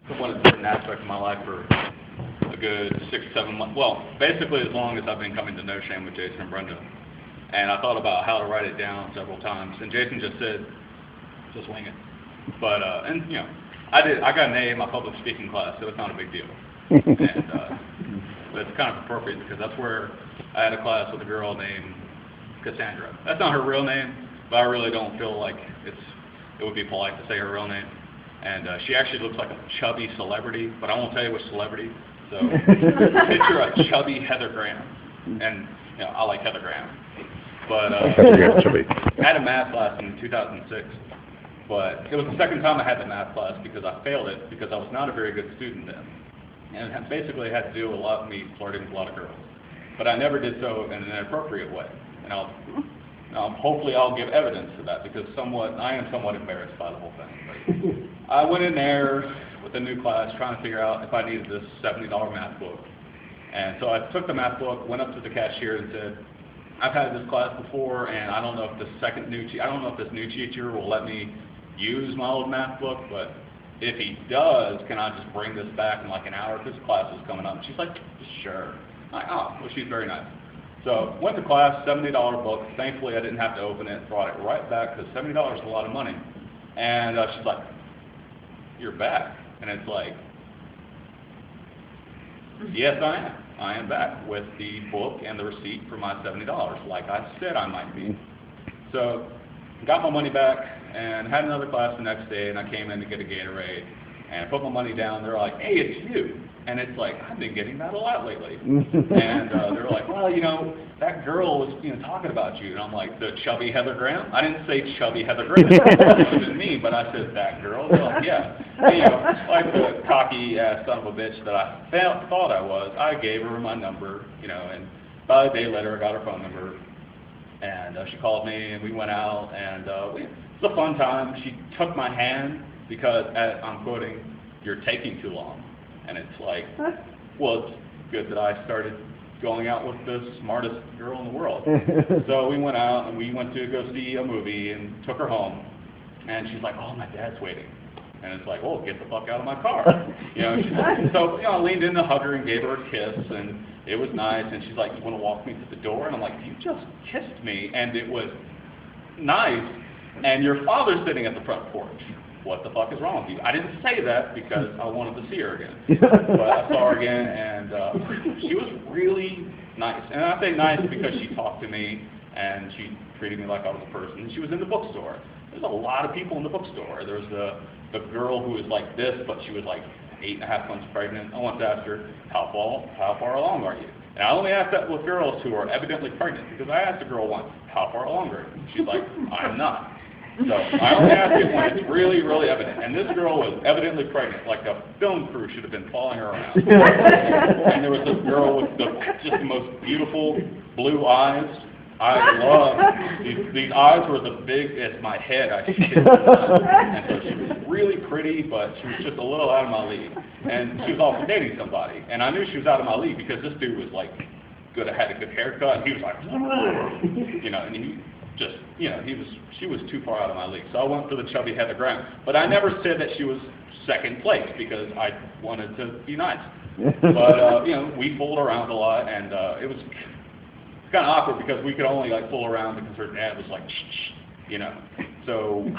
somewhat important aspect of my life for a good 6, 7 months. Well, basically as long as I've been coming to No Shame with Jason and Brenda. And I thought about how to write it down several times. And Jason just said, just wing it. But, and you know, I got an A in my public speaking class, so it's not a big deal. And it's kind of appropriate because that's where I had a class with a girl named Cassandra. That's not her real name, but I really don't feel like it would be polite to say her real name. And she actually looks like a chubby celebrity, but I won't tell you which celebrity. So picture a chubby Heather Graham. And, you know, I like Heather Graham. But I had a math class in 2006. But it was the second time I had the math class because I failed it because I was not a very good student then. And it basically had to do with a lot of me flirting with a lot of girls. But I never did so in an inappropriate way. And hopefully I'll give evidence to that because I am somewhat embarrassed by the whole thing. But I went in there with a new class trying to figure out if I needed this $70 math book. And so I took the math book, went up to the cashier and said, I've had this class before and I don't know if this new teacher will let me use my old math book, but if he does, can I just bring this back in like an hour because class is coming up? She's like, sure. I'm like, oh, well, she's very nice. So went to class, $70 book. Thankfully, I didn't have to open it. Brought it right back because $70 is a lot of money. And she's like, you're back. And it's like, yes, I am. I am back with the book and the receipt for my $70, like I said I might be. So got my money back and had another class the next day, and I came in to get a Gatorade. And I put my money down. They're like, hey, it's you. And it's like, I've been getting that a lot lately. And they're like, well, you know, that girl was talking about you. And I'm like, the chubby Heather Graham? I didn't say chubby Heather Graham. That wasn't me, but I said that girl. They're like, yeah. And, you know, like the cocky son of a bitch that I thought I was, I gave her my number, you know, and about a day later I got her phone number. And she called me, and we went out, and it was a fun time. She took my hand because, I'm quoting, you're taking too long. And it's like, well, it's good that I started going out with the smartest girl in the world. So we went out, and we went to go see a movie and took her home. And she's like, oh, my dad's waiting. And it's like, oh, get the fuck out of my car. You know, so, you know, I leaned in to hug her and gave her a kiss, and it was nice. And she's like, you want to walk me to the door? And I'm like, you just kissed me, and it was nice, and your father's sitting at the front porch. What the fuck is wrong with you? I didn't say that because I wanted to see her again. But I saw her again, and she was really nice. And I say nice because she talked to me, and she treated me like I was a person. And she was in the bookstore. There's a lot of people in the bookstore. There was the girl who was like this, but she was like 8.5 months pregnant. I wanted to ask her, how far along are you? And I only ask that with girls who are evidently pregnant, because I asked a girl once, how far along are you? She's like, I'm not. So I only ask it when it's really, really evident. And this girl was evidently pregnant, like a film crew should have been following her around. And there was this girl with just the most beautiful blue eyes. I love these eyes were the big as my head. I shit. And so she was really pretty, but she was just a little out of my league. And she was also dating somebody, and I knew she was out of my league because this dude was like good, had a good haircut. And he was like, you know, and he just, you know, she was too far out of my league. So I went for the chubby Heather Graham, but I never said that she was second place because I wanted to be nice. But you know, we fooled around a lot, and it was kind of awkward because we could only like fool around because her dad was like, shh, you know. So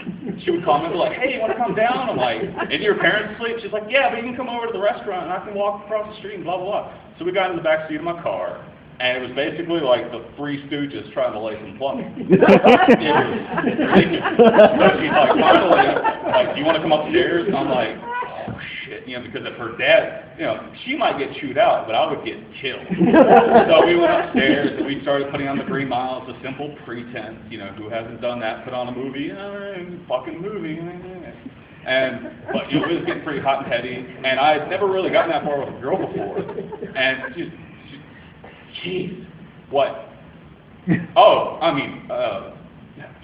she would call me and be like, hey, you want to come down? I'm like, and your parents asleep? She's like, yeah, but you can come over to the restaurant and I can walk across the street and blah, blah, blah. So we got in the back seat of my car, and it was basically like the Three Stooges trying to lay some plumbing. It was ridiculous. So she's like, finally, like, do you want to come upstairs? And I'm like, oh, shit, you know, because if her dad, you know, she might get chewed out, but I would get killed. So we went upstairs, and we started putting on the Green Mile. It's a simple pretense, you know, who hasn't done that, put on a movie, fucking movie. But you know, it was getting pretty hot and heady, and I had never really gotten that far with a girl before. And jeez, what? Oh, I mean,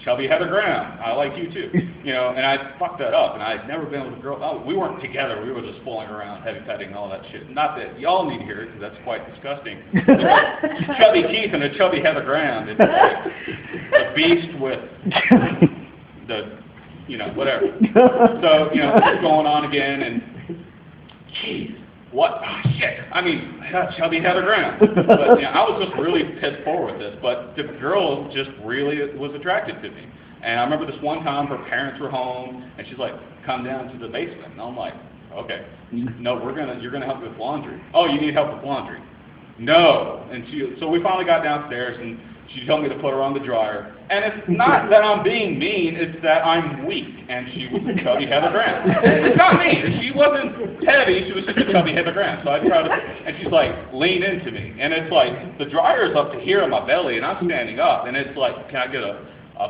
chubby Heather Graham, I like you too. You know, and I fucked that up, and I had never been with a girl. Oh, we weren't together. We were just fooling around, heavy petting, all that shit. Not that y'all need to hear it, because that's quite disgusting. Chubby Keith and a chubby Heather Graham. It's like a beast with the, you know, whatever. So, you know, it's going on again, and Jeez, what? Oh, shit. I mean, chubby Heather Graham. But you know, I was just really pissed poor with this. But the girl just really was attracted to me. And I remember this one time her parents were home, and she's like, come down to the basement. And I'm like, okay. No, you're gonna help me with laundry. Oh, you need help with laundry? No. And so we finally got downstairs, and she told me to put her on the dryer. And it's not that I'm being mean, it's that I'm weak, and she was a chubby Heather Graham. It's not me. She wasn't heavy, she was just a chubby Heather Graham. So I tried to, and she's like, lean into me. And it's like, the dryer's up to here on my belly, and I'm standing up, and it's like, can I get a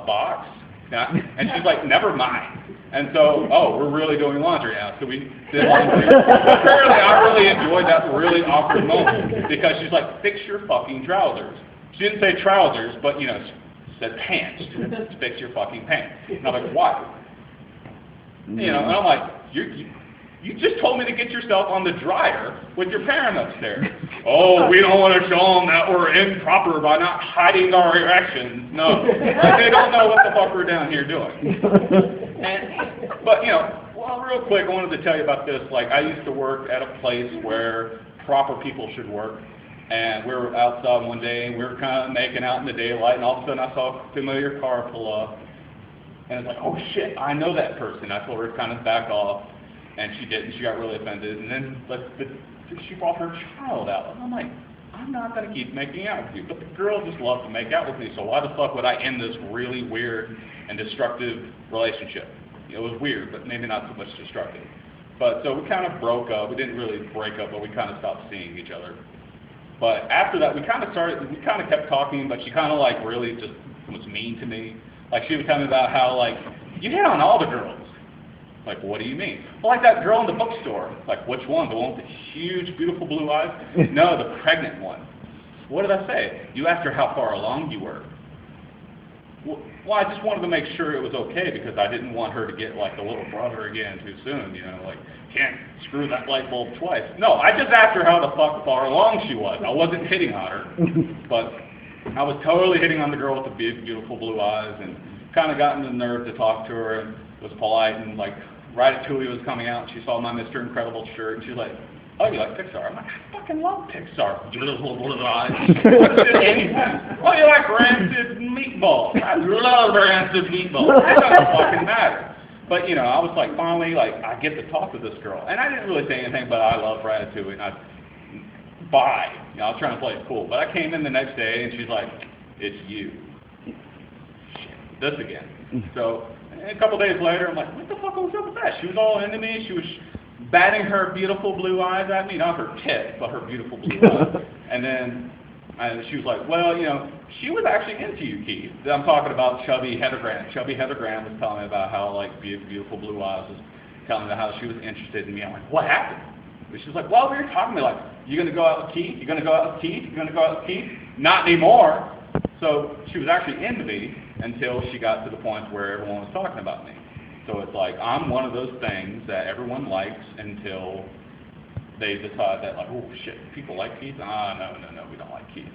box? And she's like, never mind. And so, we're really doing laundry now. So we did laundry. Apparently, I really enjoyed that really awkward moment because she's like, fix your fucking trousers. She didn't say trousers, but, you know, she said pants. Fix your fucking pants. And I'm like, why? You know, and I'm like, you just told me to get yourself on the dryer with your parent upstairs. Oh, we don't want to show them that we're improper by not hiding our erections. No, they don't know what the fuck we're down here doing. But, you know, well, real quick, I wanted to tell you about this. Like, I used to work at a place where proper people should work. And we were outside one day, and we were kind of making out in the daylight, and all of a sudden I saw a familiar car pull up. And it's like, oh shit, I know that person. I told her to kind of back off. And she didn't. She got really offended. And then she brought her child out. And I'm like, I'm not going to keep making out with you. But the girl just loved to make out with me. So why the fuck would I end this really weird and destructive relationship? It was weird, but maybe not so much destructive. But so we kind of broke up. We didn't really break up, but we kind of stopped seeing each other. But after that, we kind of kept talking, but she kind of like really just was mean to me. Like she would tell me about how like, you hit on all the girls. Like, what do you mean? Well, like that girl in the bookstore. Like, which one? The one with the huge, beautiful blue eyes? No, the pregnant one. What did I say? You asked her how far along you were. Well, I just wanted to make sure it was okay because I didn't want her to get like the little brother again too soon. You know, like, can't screw that light bulb twice. No, I just asked her how the fuck far along she was. I wasn't hitting on her, but I was totally hitting on the girl with the big, beautiful blue eyes and kind of gotten the nerve to talk to her and was polite and like Ratatouille was coming out and she saw my Mr. Incredible shirt and she's like, oh, you like Pixar? I'm like, I fucking love Pixar. Blue eyes. Oh, you like rancid meatballs? I love rancid meatballs. It doesn't fucking matter. But, you know, I was like, finally, like, I get to talk to this girl. And I didn't really say anything, but I love Ratatouille. And bye. You know, I was trying to play it cool. But I came in the next day and she's like, it's you. Shit, this again. So a couple days later, I'm like, what the fuck was up with that? She was all into me. She was batting her beautiful blue eyes at me, not her tits, but her beautiful blue eyes. And then she was like, well, you know, she was actually into you, Keith. I'm talking about chubby Heather Graham. Chubby Heather Graham was telling me about how, like, beautiful blue eyes was telling me how she was interested in me. I'm like, what happened? And she's like, well, we were talking to me, like, you going to go out with Keith? You going to go out with Keith? You going to go out with Keith? Not anymore. So she was actually into me until she got to the point where everyone was talking about me. So it's like, I'm one of those things that everyone likes until they decide that, like, oh, shit, people like Keith? No, we don't like Keith.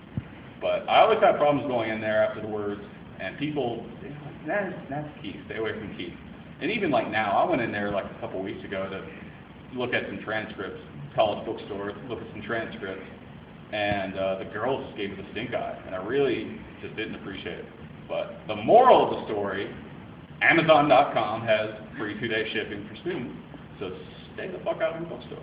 But I always had problems going in there afterwards, and people, they're like, that's Keith, stay away from Keith. And even like now, I went in there like a couple weeks ago to look at some transcripts, college bookstore, look at some transcripts, and the girls just gave me the stink eye, and I really just didn't appreciate it. But the moral of the story, Amazon.com has free 2-day shipping for students, so stay the fuck out of the bookstore.